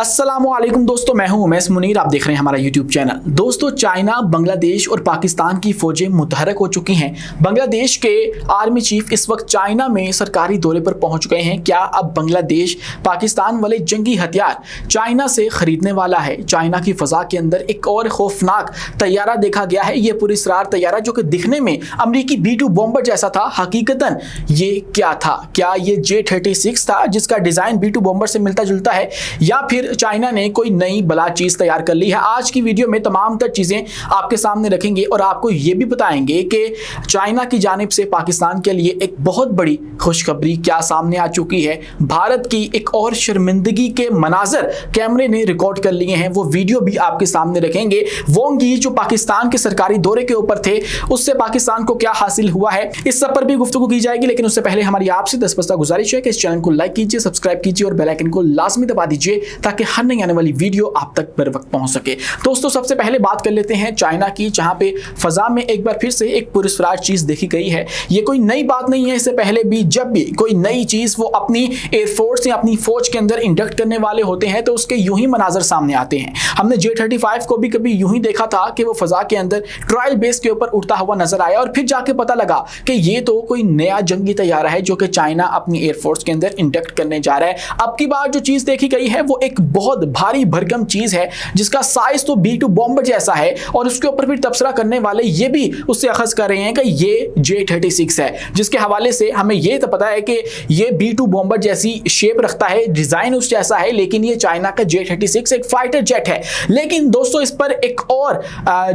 अस्सलामुअलैकुम दोस्तों, मैं हूं उमैस मुनीर। आप देख रहे हैं हमारा यूट्यूब चैनल। दोस्तों, चाइना, बांग्लादेश और पाकिस्तान की फौजें मुतहरक हो चुकी हैं। बांग्लादेश के आर्मी चीफ इस वक्त चाइना में सरकारी दौरे पर पहुंच गए हैं। क्या अब बांग्लादेश पाकिस्तान वाले जंगी हथियार चाइना से खरीदने वाला है? चाइना की फजा के अंदर एक और खौफनाक तैयारा देखा गया है। ये पुरस्कार तैयारा जो कि दिखने में अमरीकी B-2 बॉम्बर जैसा था, हकीकतन ये क्या था? क्या ये J-36 था जिसका डिजाइन B-2 बॉम्बर से मिलता जुलता है, या फिर चाइना ने कोई नई बला चीज तैयार कर ली है? आज की वीडियो में तमाम तर चीजें आपके सामने रखेंगे और आपको यह भी बताएंगे कि चाइना की जानिब से पाकिस्तान के लिए एक बहुत बड़ी खुशखबरी क्या सामने आ चुकी है। भारत की एक और शर्मिंदगी के मनाजर कैमरे ने रिकॉर्ड कर लिए हैं, वो वीडियो भी आपके सामने रखेंगे। वोंग यी जो पाकिस्तान के सरकारी दौरे के ऊपर थे, उससे पाकिस्तान को क्या हासिल हुआ है, इस सब पर भी गुफ्तगू की जाएगी। लेकिन उससे पहले हमारी आपसे 10 बस्ता गुजारिश है कि इस चैनल को लाइक कीजिए, सब्सक्राइब कीजिए और बेल आइकन को लाजमी दबा दीजिए ताकि हर नई आने वाली वीडियो आप तक बर वक्त पहुंच सके। दोस्तों, सबसे पहले बात कर लेते हैं चाइना की, जहां पे फजा में एक बार फिर से एक पुरस्कार चीज देखी गई है। ये कोई नई बात नहीं है। इससे पहले भी जब भी कोई नई चीज वो अपनी एयरफोर्स या अपनी फौज के अंदर इंडक्ट करने वाले होते हैं तो उसके यूं ही मनाजर सामने आते हैं। हमने J-35 को भी कभी यूं ही देखा था कि वो फजा के अंदर ट्रायल बेस के ऊपर उड़ता हुआ नजर आया और फिर जाके पता लगा कि ये तो कोई नया जंगी तैयारा है जो कि चाइना अपनी एयरफोर्स के अंदर इंडक्ट करने जा रहा है। अब की बार जो चीज देखी गई है वो एक बहुत भारी भरकम चीज है जिसका साइज तो B-2 बॉम्बर जैसा है और उसके ऊपर फिर तबसरा करने वाले ये भी उससे अखज कर रहे हैं कि ये J-36 है, जिसके हवाले से हमें ये तो पता है कि ये B-2 बॉम्बर जैसी शेप रखता है, डिजाइन उस जैसा है, लेकिन ये चाइना का J-36 एक फाइटर जेट है। लेकिन दोस्तों, इस पर एक और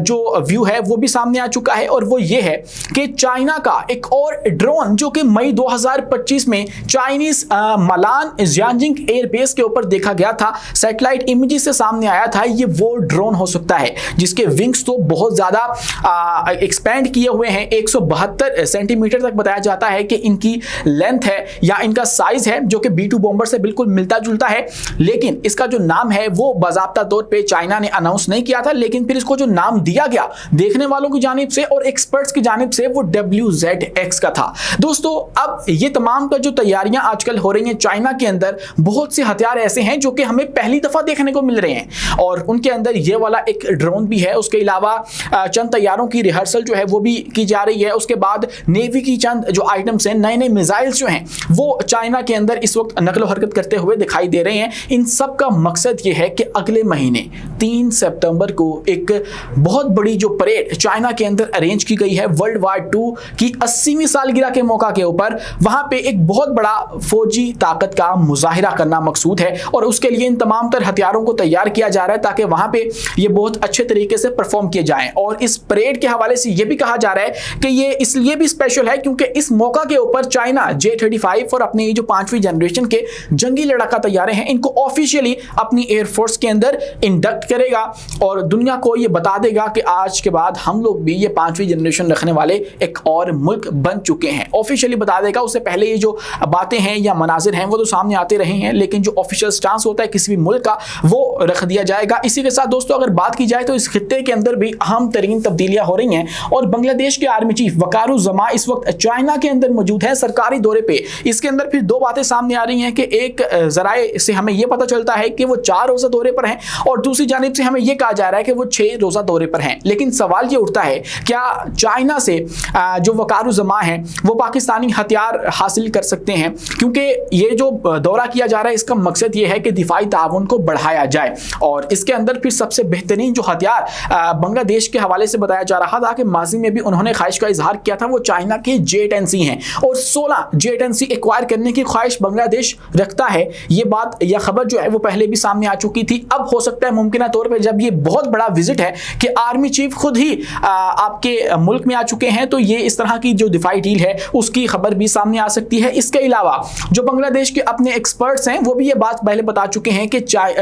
जो व्यू है वो भी सामने आ चुका है और वो ये है कि चाइना का एक और ड्रोन जो कि मई 2025 में चाइनीज मलान जियांजिंग एयरबेस के ऊपर देखा गया था, सैटेलाइट इमेजेस से सामने आया था। ये वो ड्रोन हो सकता है जिसके विंग्स तो बहुत ज्यादा एक्सपेंड किए हुए हैं। 172 सेंटीमीटर तक बताया जाता है कि इनकी लेंथ है या इनका साइज है, जो कि B-2 बॉम्बर से बिल्कुल मिलता जुलता है। लेकिन इसका जो नाम है वो बाज़ाब्ता तौर पे चाइना ने अनाउंस नहीं किया था, लेकिन फिर इसको जो नाम दिया गया देखने वालों की जानिब से और एक्सपर्ट्स की जानिब से वो WZX का था। दोस्तों, अब ये तमाम का जो तैयारियां आजकल हो रही हैं चाइना के अंदर, बहुत से हथियार ऐसे हैं जो कि हमें पहली दफा देखने को मिल रहे हैं और उनके अंदर ये वाला एक ड्रोन भी है। उसके अलावा चंद तैयारों की रिहर्सल जो है वो भी की जा रही है। उसके बाद नेवी की चंद जो आइटम्स हैं, नए नए मिसाइल्स जो हैं वो चाइना के अंदर इस वक्त नकलो हरकत करते हुए दिखाई दे रहे हैं। इन सब का मकसद ये है कि अगले महीने 3 सितंबर को एक बहुत बड़ी जो परेड चाइना के अंदर अरेंज की गई है वर्ल्ड वार 2 की 80वीं सालगिरह के मौका के ऊपर, वहां पे एक बहुत बड़ा फौजी ताकत का मुजाहिरा करना मकसूद है और उसके लिए इन तमाम तर हथियारों को तैयार किया जा रहा है ताकि वहां पे ये बहुत अच्छे तरीके से परफॉर्म किए जाएं। और इस परेड के हवाले से ये भी कहा जा रहा है कि ये इसलिए भी स्पेशल है क्योंकि इस मौका के ऊपर चाइना J-35 और अपनी जो 5वीं जनरेशन के जंगी लड़ाका तैयारे हैं, इनको ऑफिशियली अपनी एयरफोर्स के अंदर इंडक्ट करेगा और दुनिया को ये बता देगा कि आज के बाद हम लोग भी ये 5वीं जनरेशन रखने वाले एक और मुल्क बन चुके हैं। ऑफिशियली बता देगा। उससे पहले ये जो बातें हैं या मनाजिर हैं वो तो सामने आते रहे हैं, लेकिन जो ऑफिशियल स्टांस होता है किसी भी मुल्क का वो रख दिया जाएगा। इसी के साथ दोस्तों, अगर बात की जाए तो इस खित्ते के अंदर भी अहम तरीन तब्दीलियां हो रही हैं और बांग्लादेश के आर्मी चीफ वकारुज़्ज़मा इस वक्त चाइना के अंदर मौजूद है सरकारी दौरे पे। इसके अंदर फिर दो बातें सामने आ रही हैं कि एक जराए से हमें यह पता चलता है कि वो 4 रोजा दौरे पर हैं और दूसरी जानिब से हमें यह कहा जा रहा है कि वो 6 रोजा दौरे पर हैं। लेकिन सवाल ये उठता है, क्या चाइना से जो वकारुज़्ज़मा है वो पाकिस्तानी हथियार हासिल कर सकते हैं? क्योंकि ये जो दौरा किया जा रहा है इसका मकसद ये है कि दिफाई ताउन को बढ़ाया जाए और इसके अंदर फिर सबसे बेहतरीन जो हथियार बांग्लादेश के हवाले से बताया जा रहा था कि माजी में भी उन्होंने ख्वाहिश का इजहार किया था, वो चाइना के J-10C हैं और 16 J-10C एक्वायर करने की ख्वाहिश बांग्लादेश रखता है। ये बात या खबर जो है वो पहले भी सामने आ चुकी थी। अब हो सकता है मुमकिन तौर पर जब ये बहुत बड़ा विजिट है कि आर्मी चीफ खुद ही आपके मुल्क में आ चुके हैं, तो ये इस तरह की जो दिफाई डील है उसकी खबर भी सामने आ सकती है। इसके अलावा जो बांग्लादेश के अपने एक्सपर्ट्स हैं वो भी ये बात पहले बता चुके हैं कि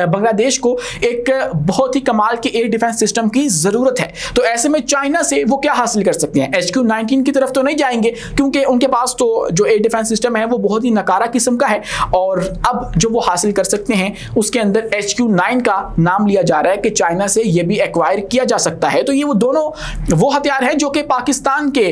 बांग्लादेश को एक बहुत ही कमाल के एयर डिफेंस सिस्टम की जरूरत है। तो ऐसे में चाइना से वो क्या हासिल कर सकते हैं? HQ-19 की तरफ तो नहीं जाएंगे क्योंकि उनके पास तो जो एयर डिफेंस सिस्टम है वो बहुत ही नकारा किस्म का है और अब जो वो हासिल कर सकते हैं उसके अंदर HQ-9 का नाम लिया जा रहा है कि चाइना से ये भी एक्वायर किया जा सकता है। तो ये वो दोनों वो हथियार हैं जो कि पाकिस्तान के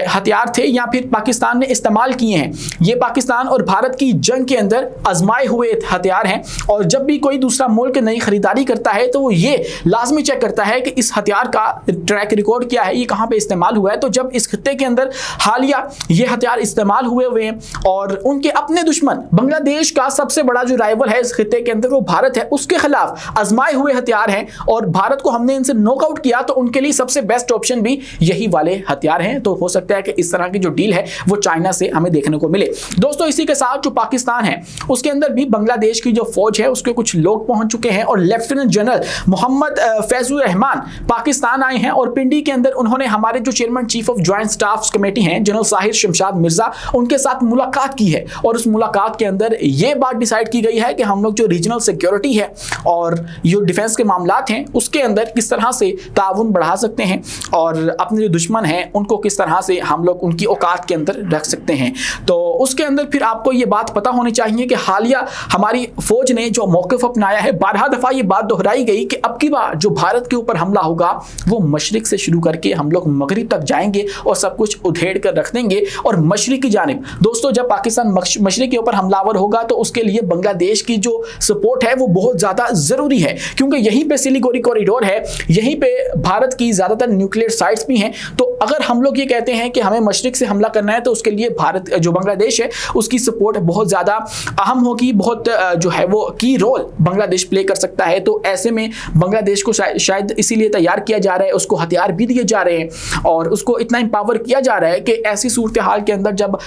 हथियार थे या फिर पाकिस्तान ने इस्तेमाल किए हैं। ये पाकिस्तान और भारत की जंग के अंदर आजमाए हुए हथियार हैं और जब भी कोई दूसरा मुल्क नई खरीदारी करता है तो वो ये लाजमी चेक करता है कि इस हथियार का ट्रैक रिकॉर्ड क्या है, ये कहाँ पे इस्तेमाल हुआ है। तो जब इस खित्ते के अंदर हालिया ये हथियार इस्तेमाल हुए हैं और उनके अपने दुश्मन बांग्लादेश का सबसे बड़ा जो राइवल है इस खित्ते के अंदर वो भारत है, उसके खिलाफ आजमाए हुए हथियार हैं और भारत को हमने इनसे नॉकआउट किया, तो उनके लिए सबसे बेस्ट ऑप्शन भी यही वाले हथियार हैं। तो हो सकता है कि इस तरह की जो डील है वो चाइना से हमें देखने को मिले। दोस्तों इसी के साथ जो पाकिस्तान है उसके अंदर भी बांग्लादेश की जो फौज है उसके कुछ लोग पहुंच चुके हैं और लेफ्टिनेंट जनरल मोहम्मद फैजुर रहमान पाकिस्तान आए हैं और पिंडी के अंदर उन्होंने हमारे जो chairman chief of joint staff committee हैं जनरल साहिर शमशाद मिर्जा उनके साथ मुलाकात की है और उस मुलाकात के अंदर यह बात डिसाइड की गई है कि हम लोग जो रीजनल सिक्योरिटी है और जो डिफेंस के मामलात हैं उसके अंदर किस तरह से ताउन बढ़ा सकते हैं और अपने जो दुश्मन हैं उनको किस तरह से हम लोग उनकी औकात के अंदर रख सकते हैं। तो उसके अंदर फिर आपको ये बात पता होनी चाहिए कि हालिया हमारी फौज ने जो मौक़िफ़ अपनाया है, 12 दफ़ा ये बात दोहराई गई कि अब की बार जो भारत के ऊपर हमला होगा वो मशरिक से शुरू करके हम लोग मगरिब तक जाएंगे और सब कुछ उधेड़ कर रख देंगे और मशरिक की जानिब। दोस्तों जब पाकिस्तान मशरिक के ऊपर हमलावर होगा तो उसके लिए बांग्लादेश की जो सपोर्ट है वो बहुत ज़्यादा ज़रूरी है, क्योंकि यहीं पे सिलीगुड़ी कॉरिडोर है, यहीं पे भारत की ज़्यादातर न्यूक्लियर साइट्स भी हैं। तो अगर हम लोग ये कहते हैं कि हमें मशरिक से हमला करना है तो उसके लिए भारत जो बांग्लादेश है उसकी सपोर्ट बहुत ज़्यादा अहम होगी, बहुत जो है वो की रोल बांग्लादेश प्ले कर सकता है। तो ऐसे में बांग्लादेश को शायद इसीलिए तैयार किया जा रहा है, उसको हथियार भी दिए जा रहे हैं और उसको इतना एम्पावर किया जा रहा है कि ऐसी सूरत हाल के अंदर जब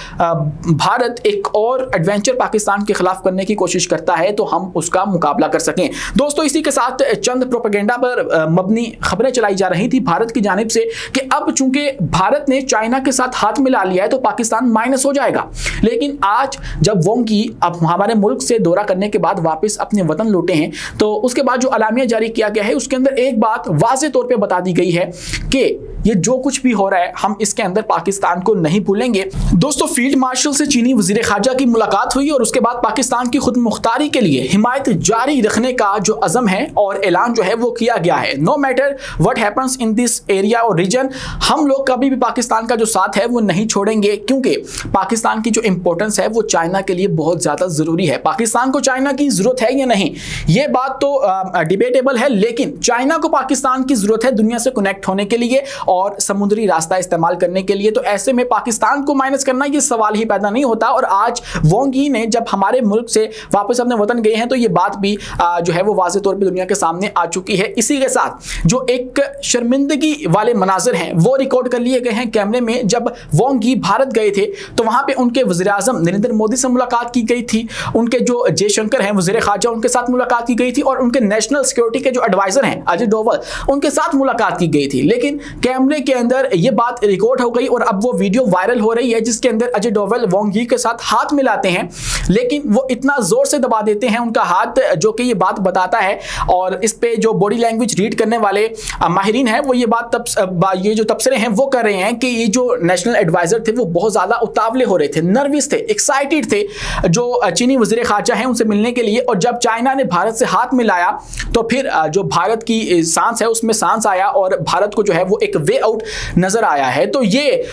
भारत एक और एडवेंचर पाकिस्तान के खिलाफ करने की कोशिश करता है तो हम उसका मुकाबला कर सकें। दोस्तों इसी के साथ चंद प्रोपेगेंडा पर मबनी खबरें चलाई जा रही थी भारत की जानिब से कि अब चूंकि भारत ने चाइना के साथ हाथ मिला लिया है तो पाकिस्तान माइनस हो जाएगा। लेकिन आज जब वोंगी अब हमारे मुल्क से दौरा करने के बाद वापस अपने वतन लौटे हैं तो उसके बाद जो अलामिया जारी किया गया है उसके अंदर एक बात वाज़ेह तौर पे बता दी गई है कि ये जो कुछ भी हो रहा है हम इसके अंदर पाकिस्तान को नहीं भूलेंगे। दोस्तों फील्ड मार्शल से चीनी वजीर खारजा की मुलाकात हुई और उसके बाद पाकिस्तान की खुद मुख्तारी के लिए हिमायत जारी रखने का जो अज़म है और ऐलान जो है वो किया गया है। No matter what happens in this area और रीजन, हम लोग कभी भी पाकिस्तान का जो साथ है वो नहीं छोड़ेंगे, क्योंकि पाकिस्तान की जो इंपॉर्टेंस है वो चाइना के लिए बहुत ज़्यादा ज़रूरी है। पाकिस्तान को चाइना की ज़रूरत है या नहीं ये बात तो डिबेटेबल है, लेकिन चाइना को पाकिस्तान की ज़रूरत है दुनिया से कनेक्ट होने के लिए और समुद्री रास्ता इस्तेमाल करने के लिए। तो ऐसे में पाकिस्तान को माइनस करना ये सवाल ही पैदा नहीं होता। और आज वोंग यी ने जब हमारे मुल्क से वापस अपने वतन गए हैं तो ये बात भी जो है वो वाज़ेह तौर पे दुनिया के सामने आ चुकी है। इसी के साथ जो एक शर्मिंदगी वाले मनाजिर हैं वो रिकॉर्ड कर लिए गए हैं कैमरे में। जब वोंग यी भारत गए थे तो वहाँ पे उनके वज़ीर आज़म नरेंद्र मोदी से मुलाकात की गई थी, उनके जो जयशंकर हैं वज़ीर ख़ारजा उनके साथ मुलाकात की गई थी और उनके नेशनल सिक्योरिटी के जो एडवाइज़र हैं अजय डोवल उनके साथ मुलाकात की गई थी। लेकिन कैमरे के अंदर ये बात रिकॉर्ड हो गई और अब वो वीडियो वायरल हो रही है जिसके अंदर अजय डोवल वोंग यी के साथ हाथ मिलाते हैं, लेकिन वो इतना जोर से दबा देते हैं उनका हाथ जो कि ये बात बताता है। और इस पे जो बॉडी लैंग्वेज रीड करने वाले माहिरीन हैं वो ये जो तबसरे हैं वो कर रहे हैं कि ये जो नेशनल एडवाइजर थे वो बहुत ज़्यादा उतावले हो रहे थे, नर्वस थे, एक्साइटेड थे जो चीनी वज़ीर ख़ारजा हैं उनसे मिलने के लिए। और जब चाइना ने भारत से हाथ मिलाया तो फिर जो भारत की सांस है उसमें सांस आया और भारत को जो है वो एक वे आउट नजर आया है। तो ये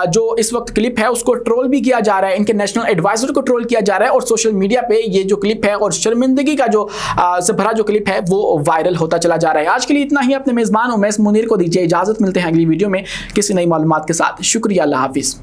जो इस वक्त क्लिप है उसको ट्रोल भी किया जा रहा है, इनके नेशनल एडवाइजर को ट्रोल किया जा रहा है और सोशल मीडिया पे ये जो क्लिप है और शर्मिंदगी का जो से भरा जो क्लिप है वो वायरल होता चला जा रहा है। आज के लिए इतना ही। अपने मेज़बान उमैस मुनीर को दीजिए इजाज़त, मिलते हैं अगली वीडियो में किसी नई मालूमात के साथ। शुक्रिया, अल्लाह हाफिज़।